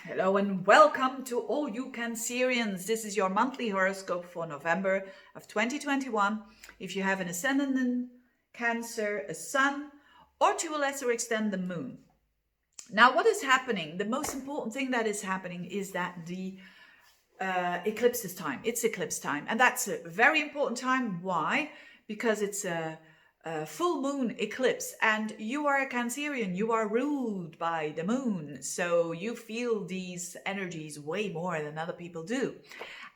Hello and welcome to all you Cancerians. This is your monthly horoscope for November of 2021. If you have an ascendant in Cancer, a sun, or to a lesser extent the moon. Now, what is happening? The most important thing that is happening is that the eclipse is time. It's eclipse time, and that's a very important time. Why? Because it's a full moon eclipse, and you are a Cancerian. You are ruled by the moon, so you feel these energies way more than other people do.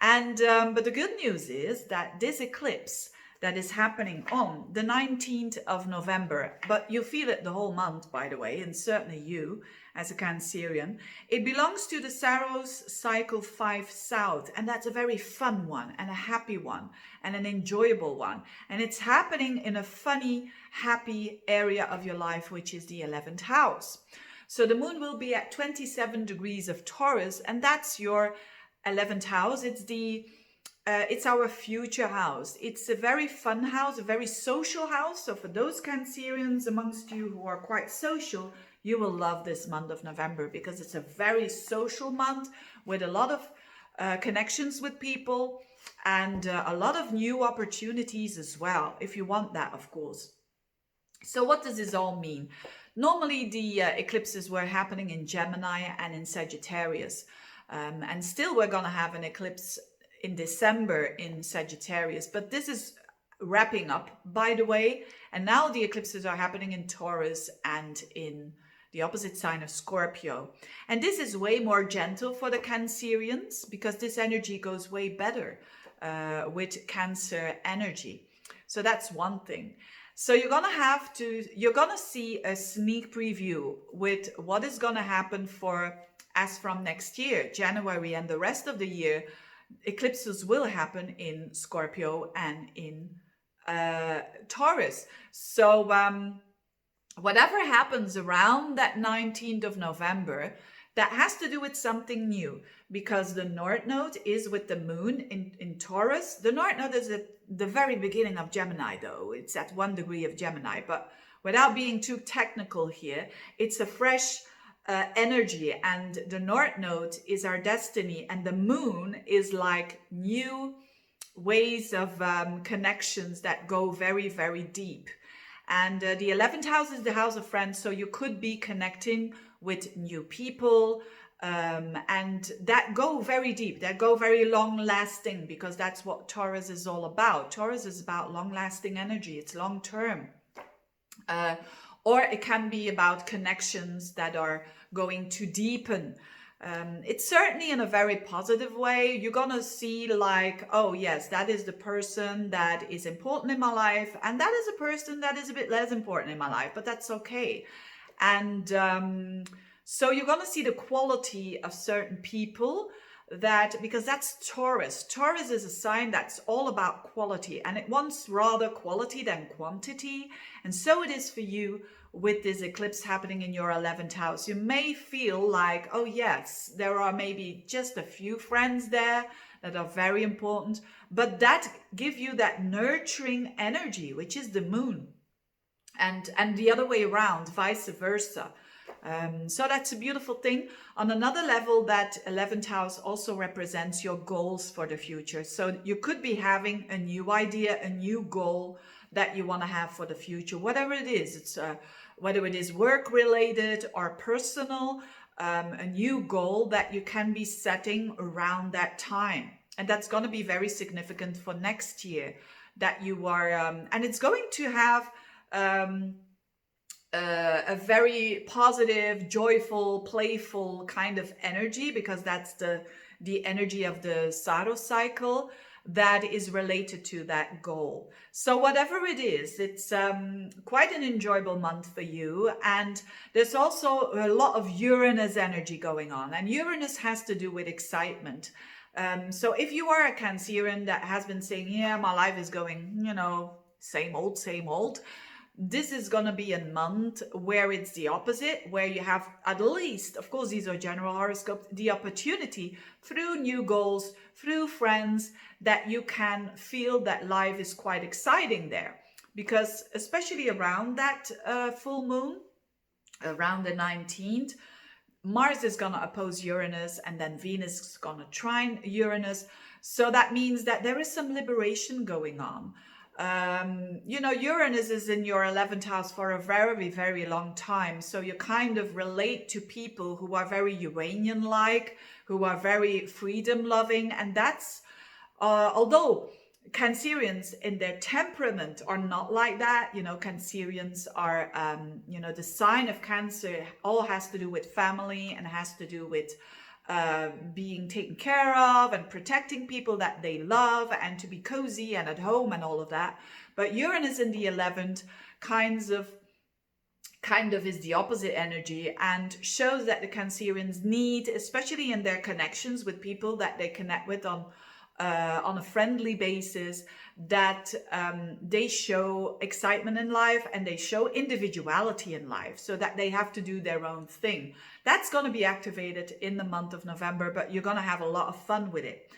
And but the good news is that this eclipse that is happening on the 19th of November, but you feel it the whole month, by the way, and certainly you as a Cancerian, it belongs to the Saros cycle 5 south, and that's a very fun one and a happy one and an enjoyable one. And it's happening in a funny, happy area of your life, which is the 11th house. So the moon will be at 27 degrees of Taurus, and that's your 11th house. It's our future house. It's a very fun house, a very social house. So for those Cancerians amongst you who are quite social, you will love this month of November because it's a very social month with a lot of connections with people and a lot of new opportunities as well, if you want that, of course. So what does this all mean? Normally the eclipses were happening in Gemini and in Sagittarius. And still we're going to have an eclipse in December in Sagittarius, but this is wrapping up, by the way, and now the eclipses are happening in Taurus and in the opposite sign of Scorpio. And this is way more gentle for the Cancerians because this energy goes way better with Cancer energy. So that's one thing. So you're gonna see a sneak preview with what is gonna happen as from next year, January, and the rest of the year. Eclipses will happen in Scorpio and in Taurus. So whatever happens around that 19th of November, that has to do with something new, because the North Node is with the moon in Taurus. The North Node is at the very beginning of Gemini, though. It's at 1 degree of Gemini. But without being too technical here, it's a fresh energy, and the North Node is our destiny, and the moon is like new ways of connections that go very, very deep. And the 11th house is the house of friends, so you could be connecting with new people and that go very deep, that go very long lasting, because that's what Taurus is all about. Taurus is about long lasting energy, it's long term. Or it can be about connections that are going to deepen. It's certainly in a very positive way. You're gonna see like, oh yes, that is the person that is important in my life, and that is a person that is a bit less important in my life, but that's okay. And so you're gonna see the quality of certain people, because that's Taurus. Taurus is a sign that's all about quality, and it wants rather quality than quantity. And so it is for you with this eclipse happening in your 11th house. You may feel like, oh yes, there are maybe just a few friends there that are very important, but that give you that nurturing energy, which is the moon, and the other way around, vice versa. So that's a beautiful thing. On another level, that 11th house also represents your goals for the future. So you could be having a new idea, a new goal that you want to have for the future, whatever it is. It's whether it is work related or personal, a new goal that you can be setting around that time. And that's going to be very significant for next year, that you are, and it's going to have a very positive, joyful, playful kind of energy, because that's the energy of the Saros cycle that is related to that goal. So whatever it is, it's quite an enjoyable month for you. And there's also a lot of Uranus energy going on, and Uranus has to do with excitement. So if you are a Cancerian that has been saying, yeah, my life is going, same old, this is going to be a month where it's the opposite, where you have, at least, of course, these are general horoscopes, the opportunity through new goals, through friends, that you can feel that life is quite exciting there. Because especially around that full moon, around the 19th, Mars is going to oppose Uranus, and then Venus is going to trine Uranus. So that means that there is some liberation going on. You know, Uranus is in your 11th house for a very, very long time. So you kind of relate to people who are very Uranian-like, who are very freedom-loving. And that's, although Cancerians in their temperament are not like that. You know, Cancerians are, you know, the sign of Cancer all has to do with family and has to do with being taken care of and protecting people that they love and to be cozy and at home and all of that. But Uranus in the 11th kind of is the opposite energy and shows that the Cancerians need, especially in their connections with people that they connect with on a friendly basis, that they show excitement in life and they show individuality in life, so that they have to do their own thing. That's going to be activated in the month of November, but you're going to have a lot of fun with it.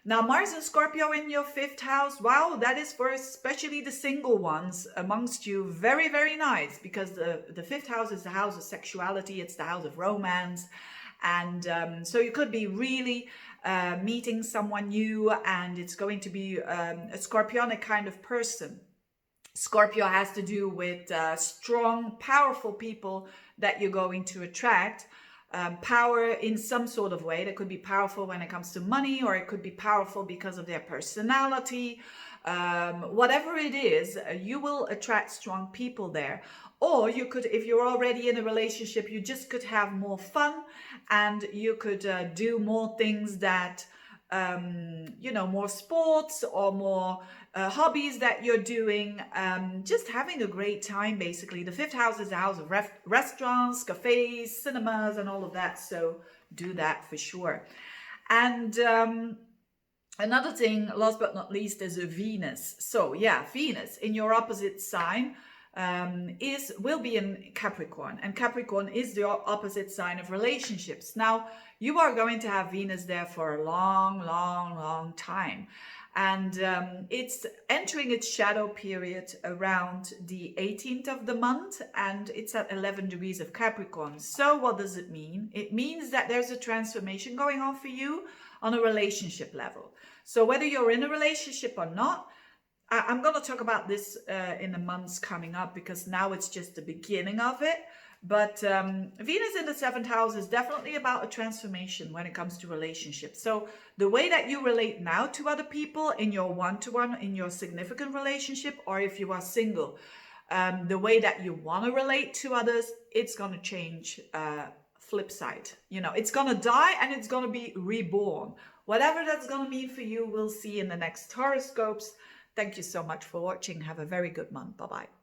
Now, Mars and Scorpio in your 5th house, wow, that is for especially the single ones amongst you very, very nice, because the 5th house is the house of sexuality, it's the house of romance. And so you could be really meeting someone new, and it's going to be a Scorpionic kind of person. Scorpio has to do with strong, powerful people that you're going to attract. Power in some sort of way. That could be powerful when it comes to money, or it could be powerful because of their personality. Whatever it is, you will attract strong people there. Or you could, if you're already in a relationship, you just could have more fun, and you could do more things that, you know, more sports or more hobbies that you're doing, just having a great time, basically. The 5th house is the house of restaurants, cafes, cinemas, and all of that. So do that for sure. And another thing, last but not least, is Venus. So yeah, Venus in your opposite sign will be in Capricorn, and Capricorn is the opposite sign of relationships. Now, you are going to have Venus there for a long time, and it's entering its shadow period around the 18th of the month, and it's at 11 degrees of Capricorn. So what does it mean? It means that there's a transformation going on for you on a relationship level. So whether you're in a relationship or not, I'm going to talk about this in the months coming up, because now it's just the beginning of it. But Venus in the 7th house is definitely about a transformation when it comes to relationships. So the way that you relate now to other people in your one-to-one, in your significant relationship, or if you are single, the way that you want to relate to others, it's going to change. Flip side, you know, it's going to die and it's going to be reborn. Whatever that's going to mean for you, we'll see in the next horoscopes. Thank you so much for watching. Have a very good month. Bye-bye.